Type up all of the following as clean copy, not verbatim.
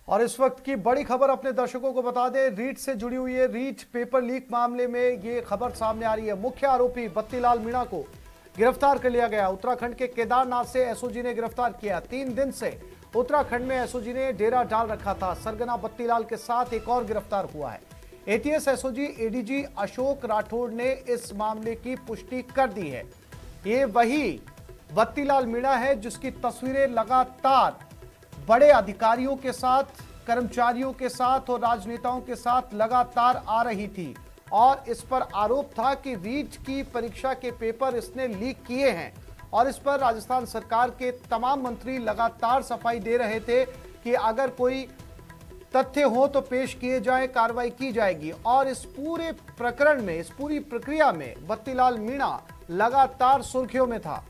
और इस वक्त की बड़ी खबर अपने दर्शकों को बता दें, रीट से जुड़ी हुई है। रीट पेपर लीक मामले में ये खबर सामने आ रही है। मुख्य आरोपी बत्तीलाल मीणा को गिरफ्तार कर लिया गया। उत्तराखंड के केदारनाथ से एसओजी ने गिरफ्तार किया। 3 दिन से उत्तराखंड में एसओजी ने डेरा डाल रखा था। सरगना बत्तीलाल के साथ एक और गिरफ्तार हुआ है। ATS SOG ADG Ashok Rathore ने इस मामले की पुष्टि कर दी है। ये वही बत्तीलाल मीणा है जिसकी तस्वीरें लगातार बड़े अधिकारियों के साथ, कर्मचारियों के साथ और राजनेताओं के साथ लगातार आ रही थी और इस पर आरोप था कि रीट की परीक्षा के पेपर इसने लीक किए हैं। और इस पर राजस्थान सरकार के तमाम मंत्री लगातार सफाई दे रहे थे कि अगर कोई तथ्य हो तो पेश किए जाए, कार्रवाई की जाएगी। और इस पूरे प्रकरण में, इस पूरी प्रक्रिया में बत्तीलाल मीणा लगातार सुर्खियों में था।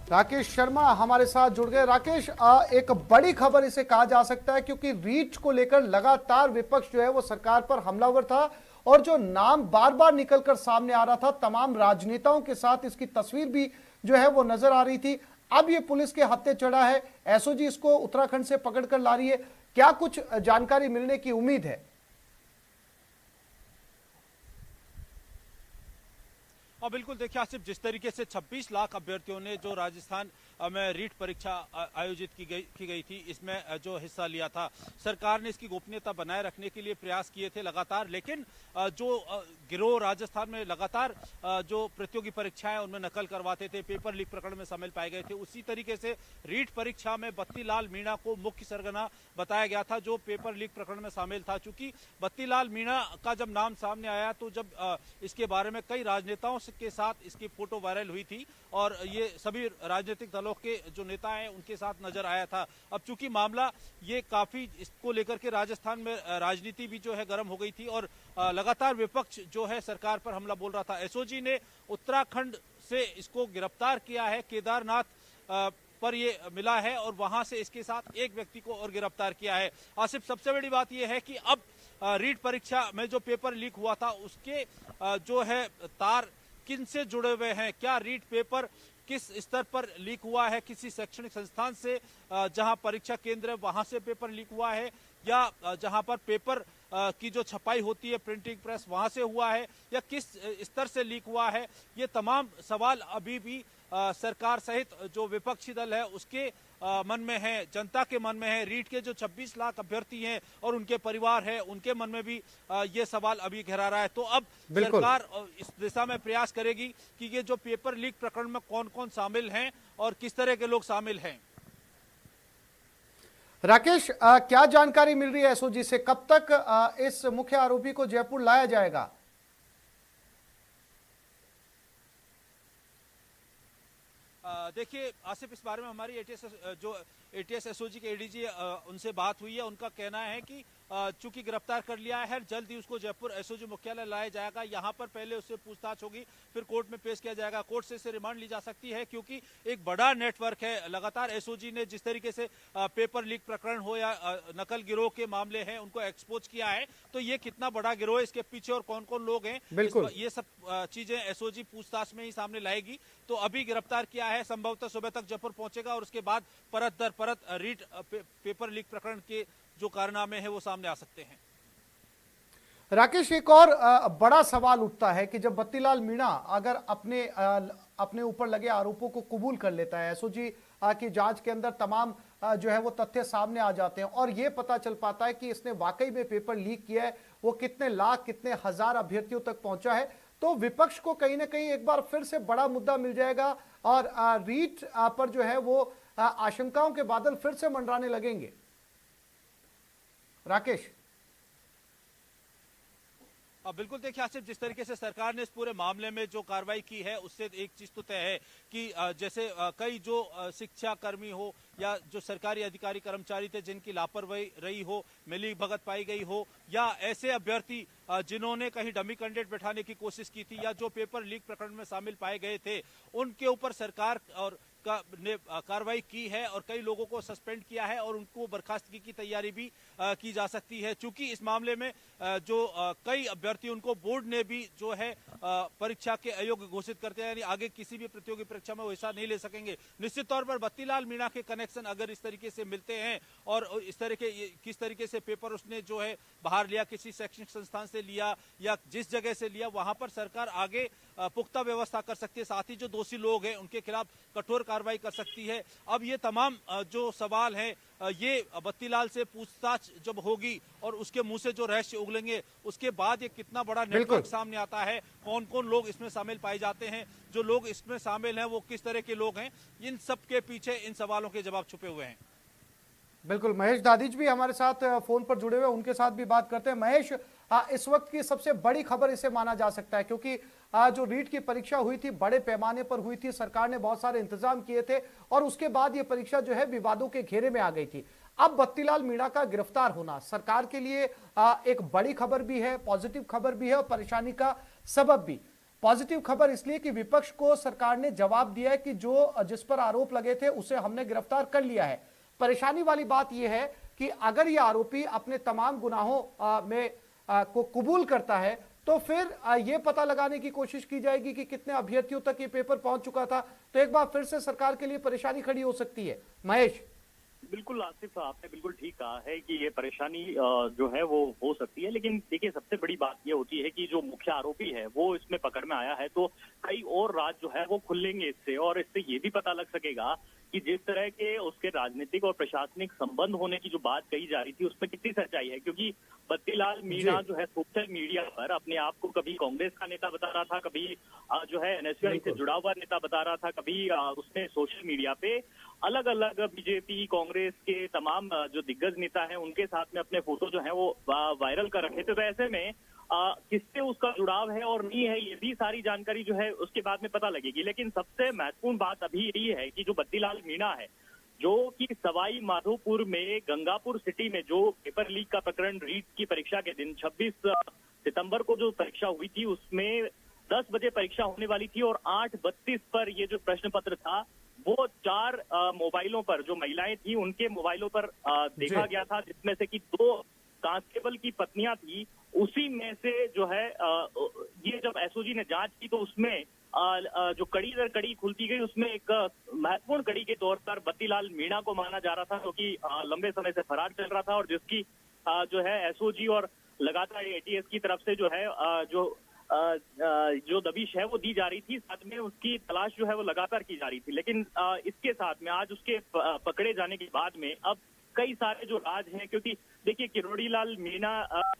राकेश शर्मा हमारे साथ जुड़ गए। राकेश, एक बड़ी खबर इसे कहा जा सकता है क्योंकि रीट को लेकर लगातार विपक्ष जो है वो सरकार पर हमलावर था और जो नाम बार बार निकलकर सामने आ रहा था, तमाम राजनेताओं के साथ इसकी तस्वीर भी जो है वो नजर आ रही थी। अब ये पुलिस के हत्थे चढ़ा है, एसओजी इसको उत्तराखंड से पकड़कर ला रही है। क्या कुछ जानकारी मिलने की उम्मीद है? और बिल्कुल देखिए आसिफ, जिस तरीके से 26 लाख अभ्यर्थियों ने जो राजस्थान में रीट परीक्षा आयोजित की गई थी, इसमें जो हिस्सा लिया था, सरकार ने इसकी गोपनीयता बनाए रखने के लिए प्रयास किए थे लगातार। लेकिन जो गिरोह राजस्थान में लगातार जो प्रतियोगी परीक्षाएं उनमें नकल करवाते थे, पेपर लीक प्रकरण में शामिल पाए गए थे, उसी तरीके से रीट परीक्षा में बत्तीलाल मीणा को मुख्य सरगना बताया गया था जो पेपर लीक प्रकरण में शामिल था। चूंकि बत्तीलाल मीणा का जब नाम सामने आया तो जब इसके बारे में कई राजनेताओं के साथ इसकी फोटो वायरल हुई थी और ये सभी राजनीतिक दलों के जो नेता हैं उनके साथ नजर आया था। अब चूंकि मामला ये काफी इसको लेकर के राजस्थान में राजनीति भी जो है गर्म हो गई थी और लगातार विपक्ष जो है सरकार पर हमला बोल रहा था। एसओजी ने उत्तराखंड से इसको गिरफ्तार किया है, केदारनाथ पर ये मिला है और वहां से इसके साथ एक व्यक्ति को और गिरफ्तार किया है। आसिफ, सबसे बड़ी बात यह है कि अब रीट परीक्षा में जो पेपर लीक हुआ था उसके जो है तार किन से जुड़े हुए हैं, क्या रीट पेपर किस स्तर पर लीक हुआ है, किसी शैक्षणिक संस्थान से जहां परीक्षा केंद्र वहां से पेपर लीक हुआ है या जहां पर पेपर की जो छपाई होती है प्रिंटिंग प्रेस वहां से हुआ है या किस स्तर से लीक हुआ है, ये तमाम सवाल अभी भी सरकार सहित जो विपक्षी दल है उसके मन में है, जनता के मन में है। रीट के जो 26 लाख अभ्यर्थी हैं और उनके परिवार है, उनके मन में भी ये सवाल अभी घेरा रहा है। तो अब सरकार इस दिशा में प्रयास करेगी कि ये जो पेपर लीक प्रकरण में कौन कौन शामिल हैं और किस तरह के लोग शामिल हैं। राकेश, क्या जानकारी मिल रही है एसओजी से? कब तक इस मुख्य आरोपी को जयपुर लाया जाएगा? देखिए आसिफ, इस बारे में हमारी एटीएस एसओजी के एडीजी उनसे बात हुई है। उनका कहना है कि चूंकि गिरफ्तार कर लिया है, जल्द ही उसको जयपुर एसओजी मुख्यालय लाया जाएगा। यहां पर पहले उससे पूछताछ होगी, फिर कोर्ट में पेश किया जाएगा। कोर्ट से इसे रिमांड ली जा सकती है क्योंकि एक बड़ा नेटवर्क है। लगातार एसओजी ने जिस तरीके से पेपर लीक प्रकरण हो या नकल गिरोह के मामले हैं उनको एक्सपोज किया है, तो ये कितना बड़ा गिरोह है, इसके पीछे और कौन कौन लोग हैं, ये सब चीजें एसओजी पूछताछ में ही सामने लाएगी। तो अभी गिरफ्तार किया है, संभवतः सुबह तक जयपुर पहुंचेगा और उसके बाद परत दर परत रीट पेपर लीक प्रकरण के जो कारनामे हैं वो सामने आ सकते हैं। राकेश, एक और बड़ा सवाल उठता है कि जब बत्तीलाल मीणा अगर अपने ऊपर लगे आरोपों को कबूल कर लेता है, एसओजी की जांच के अंदर तमाम जो है वो तथ्य सामने आ जाते हैं और ये पता चल पाता है कि इसने वाकई में पेपर लीक किया है, वो कितने लाख, कितने हजार अभ्यर्थियों तक पहुंचा है, तो विपक्ष को कहीं ना कहीं एक बार फिर से बड़ा मुद्दा मिल जाएगा और रीट पर जो है वो आशंकाओं के बादल फिर से मंडराने लगेंगे। राकेश, बिल्कुल देखिए आसिफ, जिस तरीके से सरकार ने इस पूरे मामले में जो कार्रवाई की है उससे एक चीज तो तय है कि जैसे कई जो शिक्षा कर्मी हो या जो सरकारी अधिकारी कर्मचारी थे जिनकी लापरवाही रही हो, मिली भगत पाई गई हो, या ऐसे अभ्यर्थी जिन्होंने कहीं डमी कैंडिडेट बैठाने की कोशिश की थी या जो पेपर लीक प्रकरण में शामिल पाए गए थे, उनके ऊपर सरकार और ने कार्रवाई की है और कई लोगों को सस्पेंड किया है और उनको बर्खास्तगी की तैयारी भी की जा सकती है, क्योंकि इस मामले में जो कई अभ्यर्थी उनको बोर्ड ने भी जो है परीक्षा के अयोग्य घोषित करते हैं, यानी आगे किसी भी प्रतियोगी परीक्षा में वो हिस्सा नहीं ले सकेंगे। निश्चित तौर पर बत्तीलाल मीणा के कनेक्शन अगर इस तरीके से मिलते हैं और इस तरह के किस तरीके से पेपर उसने जो है बाहर लिया, किसी शैक्षणिक संस्थान से लिया या जिस जगह से लिया, वहां पर सरकार आगे पुख्ता व्यवस्था कर सकती है। साथ ही जो दोषी लोग हैं उनके खिलाफ कठोर कार्रवाई कर सकती है। अब ये तमाम जो सवाल हैं ये बत्तीलाल से पूछताछ जब होगी और उसके मुंह से जो रहस्य उगलेंगे उसके बाद ये कितना बड़ा नेटवर्क सामने आता है, कौन कौन लोग इसमें शामिल पाए जाते हैं, जो लोग इसमें शामिल हैं वो किस तरह के लोग हैं, इन सब के पीछे इन सवालों के जवाब छुपे हुए हैं। बिल्कुल, महेश दादिज भी हमारे साथ फोन पर जुड़े हुए, उनके साथ भी बात करते हैं। महेश, इस वक्त की सबसे बड़ी खबर इसे माना जा सकता है, क्योंकि जो रीट की परीक्षा हुई थी बड़े पैमाने पर हुई थी, सरकार ने बहुत सारे इंतजाम किए थे और उसके बाद ये परीक्षा जो है विवादों के घेरे में आ गई थी। अब बत्तीलाल मीणा का गिरफ्तार होना सरकार के लिए एक बड़ी खबर भी है, पॉजिटिव खबर भी है और परेशानी का सबब भी। पॉजिटिव खबर इसलिए कि विपक्ष को सरकार ने जवाब दिया है कि जिस पर आरोप लगे थे उसे हमने गिरफ्तार कर लिया है। परेशानी वाली बात यह है कि अगर यह आरोपी अपने तमाम गुनाहों को कबूल करता है तो फिर यह पता लगाने की कोशिश की जाएगी कि कितने अभ्यर्थियों तक ये पेपर पहुंच चुका था, तो एक बार फिर से सरकार के लिए परेशानी खड़ी हो सकती है। महेश, बिल्कुल आसिफ, आपने बिल्कुल ठीक कहा है कि ये परेशानी जो है वो हो सकती है, लेकिन देखिए सबसे बड़ी बात ये होती है कि जो मुख्य आरोपी है वो इसमें पकड़ में आया है तो कई और राज जो है वो खुलेंगे इससे, और इससे ये भी पता लग सकेगा कि जिस तरह के उसके राजनीतिक और प्रशासनिक संबंध होने की जो बात कही जा रही थी उसमें कितनी सच्चाई है। क्योंकि बत्तीलाल मीणा जो है सोशल मीडिया पर अपने आप को कभी कांग्रेस का नेता बता रहा था, कभी जो है एनएसयूआई से जुड़ा हुआ नेता बता रहा था, कभी उसने सोशल मीडिया पे अलग अलग बीजेपी कांग्रेस के तमाम जो दिग्गज नेता हैं उनके साथ में अपने फोटो जो है वो वायरल कर रखे थे। तो ऐसे में किससे उसका जुड़ाव है और नहीं है, ये भी सारी जानकारी जो है उसके बाद में पता लगेगी। लेकिन सबसे महत्वपूर्ण बात अभी यही है कि जो बत्तीलाल मीणा है, जो कि सवाई माधोपुर में गंगापुर सिटी में जो पेपर लीक का प्रकरण रीट की परीक्षा के दिन 26 सितंबर को जो परीक्षा हुई थी उसमें 10 बजे परीक्षा होने वाली थी और 8:32 पर ये जो प्रश्न पत्र था वो 4 मोबाइलों पर, जो महिलाएं थी उनके मोबाइलों पर देखा गया था, जिसमें से कि 2 कांस्टेबल की पत्नियां थी। उसी में से जो है ये जब एसओजी ने जांच की तो उसमें जो कड़ी दर कड़ी खुलती गई, उसमें एक महत्वपूर्ण कड़ी के तौर पर बत्तीलाल मीणा को माना जा रहा था, क्योंकि लंबे समय से फरार चल रहा था और जिसकी जो है एसओजी और लगातार एटीएस की तरफ से जो है जो दबिश है वो दी जा रही थी, साथ में उसकी तलाश जो है वो लगातार की जा रही थी। लेकिन इसके साथ में आज उसके पकड़े जाने के बाद में अब कई सारे जो राज हैं, क्योंकि देखिए किरोड़ीलाल मीणा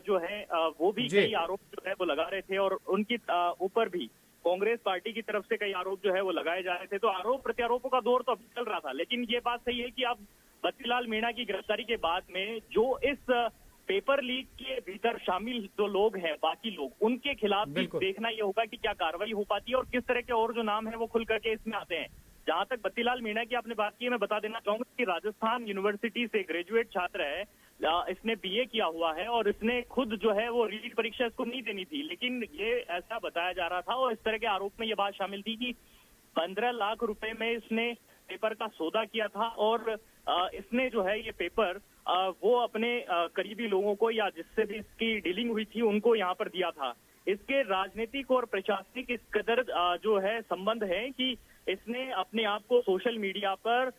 जो है वो भी कई आरोप जो है वो लगा रहे थे और उनकी ऊपर भी कांग्रेस पार्टी की तरफ से कई आरोप जो है वो लगाए जा रहे थे। तो आरोप प्रत्यारोपों का दौर तो अभी चल रहा था, लेकिन ये बात सही है कि अब बत्तीलाल मीणा की गिरफ्तारी के बाद में जो इस पेपर लीक के भीतर शामिल जो लोग हैं, बाकी लोग, उनके खिलाफ भी देखना ये होगा कि क्या कार्रवाई हो पाती है और किस तरह के और जो नाम है वो खुल करके इसमें आते हैं। जहां तक बत्तीलाल मीणा की आपने बात की है, मैं बता देना चाहूंगा कि राजस्थान यूनिवर्सिटी से ग्रेजुएट छात्र है, इसने बीए किया हुआ है और इसने खुद जो है वो रीट परीक्षा इसको नहीं देनी थी, लेकिन ये ऐसा बताया जा रहा था और इस तरह के आरोप में ये बात शामिल थी कि 15 लाख रुपए में इसने पेपर का सौदा किया था और इसने जो है ये पेपर वो अपने करीबी लोगों को या जिससे भी इसकी डीलिंग हुई थी उनको यहाँ पर दिया था। इसके राजनीतिक और प्रशासनिक इस कदर जो है संबंध है कि इसने अपने आप को सोशल मीडिया पर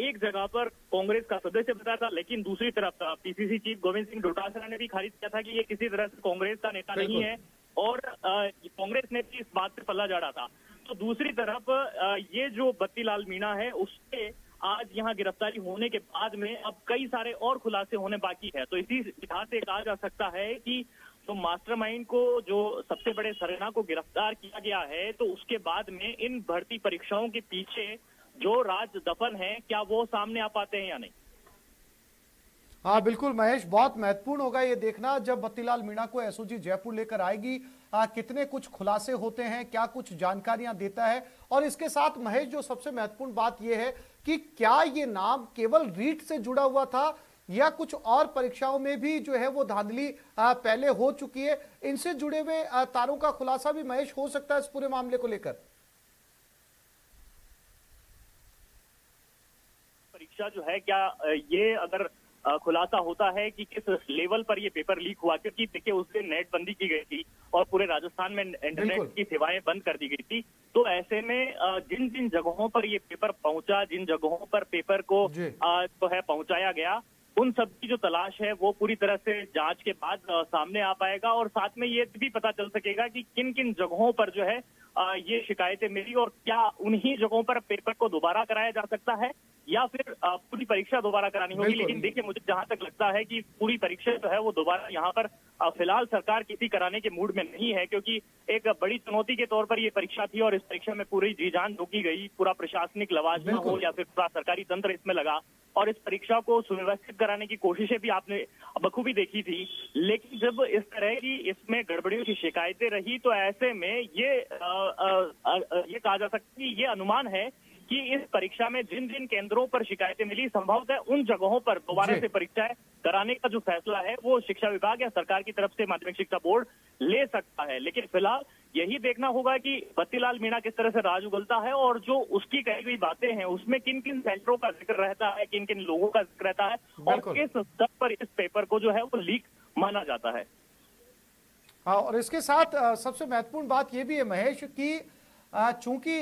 एक जगह पर कांग्रेस का सदस्य बताया था, लेकिन दूसरी तरफ पीसीसी चीफ गोविंद सिंह डोटासरा ने भी खारिज किया था कि ये किसी तरह से कांग्रेस का नेता नहीं है और कांग्रेस ने भी इस बात पे पल्ला झाड़ा था। तो दूसरी तरफ ये जो बत्तीलाल मीणा है उसके आज यहाँ गिरफ्तारी होने के बाद में अब कई सारे और खुलासे होने बाकी है। तो इसी लिहाज से कहा जा सकता है कि तो मास्टरमाइंड को, जो सबसे बड़े सरगना को गिरफ्तार किया गया है, तो उसके बाद में इन भर्ती परीक्षाओं के पीछे जो राज दफन है क्या वो सामने आ पाते हैं या नहीं। हाँ बिल्कुल महेश, बहुत महत्वपूर्ण होगा ये देखना जब बत्तीलाल मीणा को एसओजी जयपुर लेकर आएगी, कितने कुछ खुलासे होते हैं, क्या कुछ जानकारियां देता है। और इसके साथ महेश जो सबसे महत्वपूर्ण बात यह है कि क्या ये नाम केवल रीट से जुड़ा हुआ था या कुछ और परीक्षाओं में भी जो है वो धांधली पहले हो चुकी है, इनसे जुड़े हुए तारों का खुलासा भी महेश हो सकता है इस पूरे मामले को लेकर। परीक्षा जो है, क्या ये अगर खुलासा होता है कि किस लेवल पर ये पेपर लीक हुआ, क्योंकि देखिए उस दिन नेट बंदी की गई थी और पूरे राजस्थान में इंटरनेट की सेवाएं बंद कर दी गई थी। तो ऐसे में जिन जिन जगहों पर ये पेपर पहुंचा, जिन जगहों पर पेपर को जो है पहुंचाया गया, उन सब की जो तलाश है वो पूरी तरह से जांच के बाद सामने आ पाएगा और साथ में ये भी पता चल सकेगा कि किन किन जगहों पर जो है ये शिकायतें मिली और क्या उन्हीं जगहों पर पेपर को दोबारा कराया जा सकता है या फिर पूरी परीक्षा दोबारा करानी होगी। लेकिन देखिए, मुझे जहां तक लगता है कि पूरी परीक्षा जो है वो दोबारा यहाँ पर फिलहाल सरकार किसी कराने के मूड में नहीं है, क्योंकि एक बड़ी चुनौती के तौर पर ये परीक्षा थी और इस परीक्षा में पूरी जी जान झोंकी गई, पूरा प्रशासनिक लवाजमा हो या फिर पूरा सरकारी तंत्र इसमें लगा और इस परीक्षा को सुव्यवस्थित कराने की कोशिशें भी आपने बखूबी देखी थी। लेकिन जब इस तरह की इसमें गड़बड़ियों की शिकायतें रही तो ऐसे में ये कहा जा सकता है, ये अनुमान है कि इस परीक्षा में जिन जिन केंद्रों पर शिकायतें मिली, संभवतः उन जगहों पर दोबारा से परीक्षाएं कराने का जो फैसला है वो शिक्षा विभाग या सरकार की तरफ से माध्यमिक शिक्षा बोर्ड ले सकता है। लेकिन फिलहाल यही देखना होगा कि बत्तीलाल मीणा किस तरह से राज उगलता है और जो उसकी कही गई बातें हैं उसमें किन किन सेंटरों का जिक्र रहता है, किन किन लोगों का जिक्र रहता है और किस स्तर पर इस पेपर को जो है वो लीक माना जाता है। हाँ, और इसके साथ सबसे महत्वपूर्ण बात यह भी है महेश कि चूंकि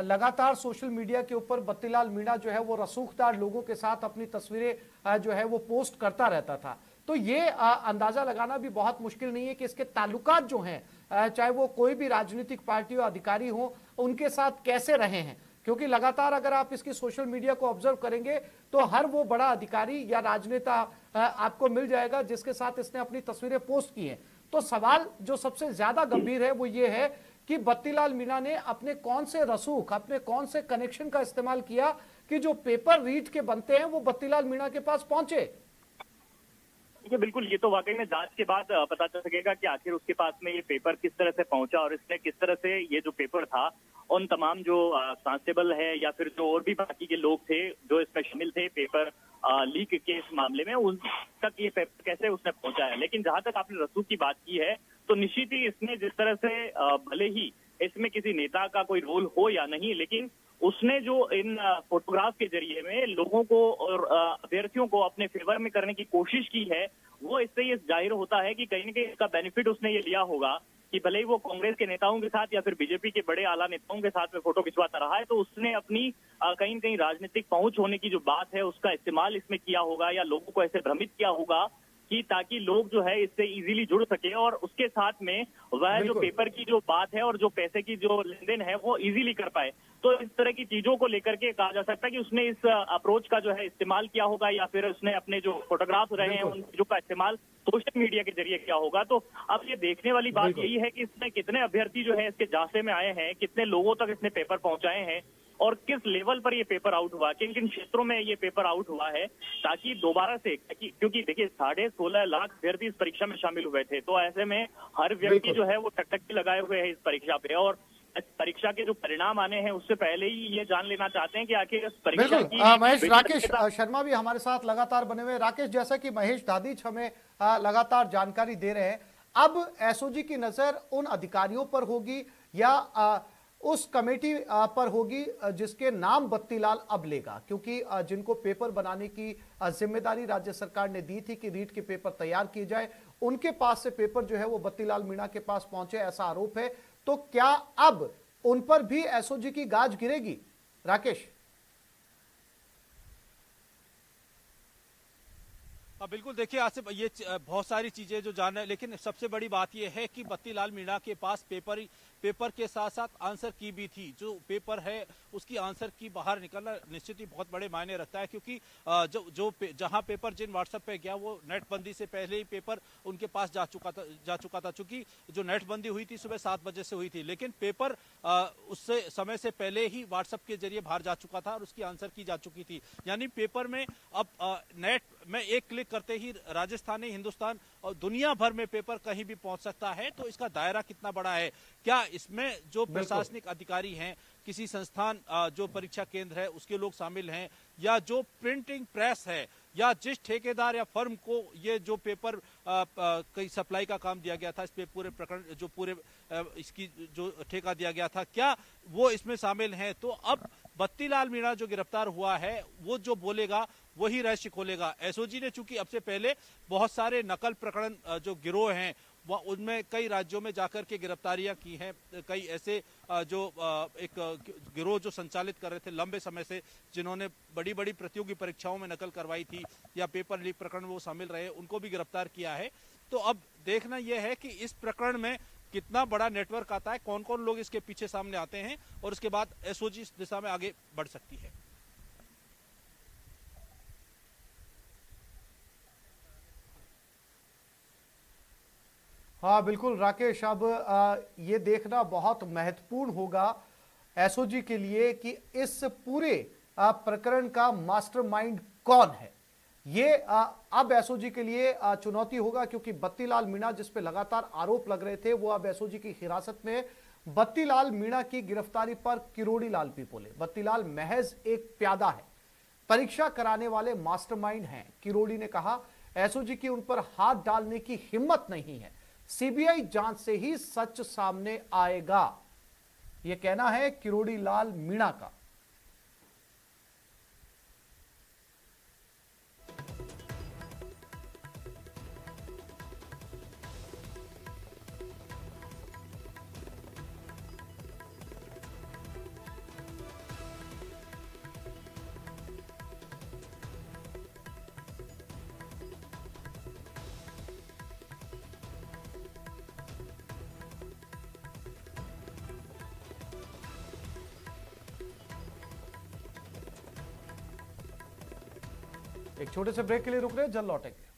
लगातार सोशल मीडिया के ऊपर बत्तीलाल मीणा जो है वो रसूखदार लोगों के साथ अपनी तस्वीरें जो है वो पोस्ट करता रहता था, तो ये अंदाजा लगाना भी बहुत मुश्किल नहीं है कि इसके ताल्लुकात जो हैं, चाहे वो कोई भी राजनीतिक पार्टी हो, अधिकारी हो, उनके साथ कैसे रहे हैं। क्योंकि लगातार अगर आप इसकी सोशल मीडिया को ऑब्जर्व करेंगे तो हर वो बड़ा अधिकारी या राजनेता आपको मिल जाएगा जिसके साथ इसने अपनी तस्वीरें पोस्ट की हैं। तो सवाल जो सबसे ज्यादा गंभीर है वो ये है कि बत्तीलाल मीणा ने अपने कौन से रसूख, अपने कौन से कनेक्शन का इस्तेमाल किया कि जो पेपर रीट के बनते हैं वो बत्तीलाल मीणा के पास पहुंचे। बिल्कुल, ये तो वाकई में जांच के बाद पता चल सकेगा कि आखिर उसके पास में ये पेपर किस तरह से पहुंचा और इसने किस तरह से ये जो पेपर था उन तमाम जो कांस्टेबल है या फिर जो और भी बाकी के लोग थे जो इसमें शामिल थे पेपर लीक के इस मामले में, उन तक ये पेपर कैसे उसने पहुंचा है। लेकिन जहां तक आपने रसूख की बात की है तो निश्चित ही इसने जिस तरह से भले ही इसमें किसी नेता का कोई रोल हो या नहीं, लेकिन उसने जो इन फोटोग्राफ के जरिए में लोगों को और अभ्यर्थियों को अपने फेवर में करने की कोशिश की है, वो इससे ये जाहिर होता है कि कहीं न कहीं इसका बेनिफिट उसने ये लिया होगा कि भले ही वो कांग्रेस के नेताओं के साथ या फिर बीजेपी के बड़े आला नेताओं के साथ में फोटो खिंचवाता रहा है, तो उसने अपनी कहीं न कहीं राजनीतिक पहुंच होने की जो बात है उसका इस्तेमाल इसमें किया होगा या लोगों को ऐसे भ्रमित किया होगा कि ताकि लोग जो है इससे इजीली जुड़ सके और उसके साथ में वह जो पेपर की जो बात है और जो पैसे की जो लेन देन है वो इजीली कर पाए। तो इस तरह की चीजों को लेकर के कहा जा सकता है कि उसने इस अप्रोच का जो है इस्तेमाल किया होगा या फिर उसने अपने जो फोटोग्राफ रहे हैं उन चीजों का इस्तेमाल सोशल मीडिया के जरिए किया होगा। तो अब ये देखने वाली बात यही है कि इसमें कितने अभ्यर्थी जो है इसके झांसे में आए हैं, कितने लोगों तक इसने पेपर पहुंचाए हैं और किस लेवल पर ये पेपर आउट हुआ, किन किन क्षेत्रों में ये पेपर आउट हुआ है, ताकि दोबारा से, क्योंकि देखिए 16.5 लाख अभ्यर्थी इस परीक्षा में शामिल हुए थे, तो ऐसे में हर व्यक्ति जो है वो टकटकी लगाए हुए है इस परीक्षा पे और परीक्षा के जो परिणाम आने हैं उससे पहले ही ये जान लेना चाहते हैं कि आखिर इस परीक्षा की महेश, राकेश शर्मा भी हमारे साथ लगातार बने हुए। राकेश, जैसा कि महेश दादीच हमें लगातार जानकारी दे रहे हैं, अब एसओजी की नजर उन अधिकारियों पर होगी या उस कमेटी पर होगी जिसके नाम बत्तीलाल अब लेगा, क्योंकि जिनको पेपर बनाने की जिम्मेदारी राज्य सरकार ने दी थी कि रीट के पेपर तैयार किए जाए, उनके पास से पेपर जो है वो बत्तीलाल मीणा के पास पहुंचे, ऐसा आरोप है। तो क्या अब उन पर भी एसओजी की गाज गिरेगी? राकेश। बिल्कुल, देखिए आसिफ, ये बहुत सारी चीजें जो जानना है, लेकिन सबसे बड़ी बात यह है कि बत्तीलाल मीणा के पास पेपर के साथ साथ आंसर की भी थी। जो पेपर है उसकी आंसर की बाहर निकलना निश्चित ही बहुत बड़े मायने रखता है, क्योंकि जहां पेपर जिन व्हाट्सएप पे गया वो नेटबंदी से पहले ही पेपर उनके पास जा चुका था। चूंकि जो नेटबंदी हुई थी सुबह 7 बजे से हुई थी, लेकिन पेपर उससे समय से पहले ही व्हाट्सएप के जरिए बाहर जा चुका था और उसकी आंसर की जा चुकी थी। यानी पेपर में अब नेट में एक क्लिक करते ही राजस्थान, हिंदुस्तान और दुनिया भर में पेपर कहीं भी पहुंच सकता है। तो इसका दायरा कितना बड़ा है, क्या इसमें जो प्रशासनिक अधिकारी हैं, किसी संस्थान जो परीक्षा केंद्र है उसके लोग शामिल हैं, या जो प्रिंटिंग प्रेस है, या जिस ठेकेदार या फर्म को ये जो पेपर कई सप्लाई का काम दिया गया था, इस पे पूरे प्रकरण जो पूरे इसकी जो ठेका दिया गया था, क्या वो इसमें शामिल हैं? तो अब बत्तीलाल मीणा जो गिरफ्तार हुआ है वो जो बोलेगा वही रहस्य खोलेगा। एसओजी ने चूंकि अब से पहले बहुत सारे नकल प्रकरण जो गिरोह हैं वह उनमें कई राज्यों में जाकर के गिरफ्तारियां की हैं। कई ऐसे जो एक गिरोह जो संचालित कर रहे थे लंबे समय से, जिन्होंने बड़ी बड़ी प्रतियोगी परीक्षाओं में नकल करवाई थी या पेपर लीक प्रकरण में वो शामिल रहे, उनको भी गिरफ्तार किया है। तो अब देखना यह है कि इस प्रकरण में कितना बड़ा नेटवर्क आता है, कौन कौन लोग इसके पीछे सामने आते हैं और उसके बाद एसओजी इस दिशा में आगे बढ़ सकती है। हाँ बिल्कुल राकेश, अब ये देखना बहुत महत्वपूर्ण होगा एसओजी के लिए कि इस पूरे प्रकरण का मास्टरमाइंड कौन है। ये अब एसओजी के लिए चुनौती होगा, क्योंकि बत्तीलाल मीणा जिस पे लगातार आरोप लग रहे थे वो अब एसओजी की हिरासत में। बत्तीलाल मीणा की गिरफ्तारी पर किरोड़ी लाल भी बोले, बत्तीलाल महज एक प्यादा है, परीक्षा कराने वाले मास्टरमाइंड हैं। किरोड़ी ने कहा एसओजी की उन पर हाथ डालने की हिम्मत नहीं है, सीबीआई जांच से ही सच सामने आएगा, यह कहना है किरोड़ी लाल मीणा का। एक छोटे से ब्रेक के लिए रुक रहे हैं, जल्द लौटेंगे।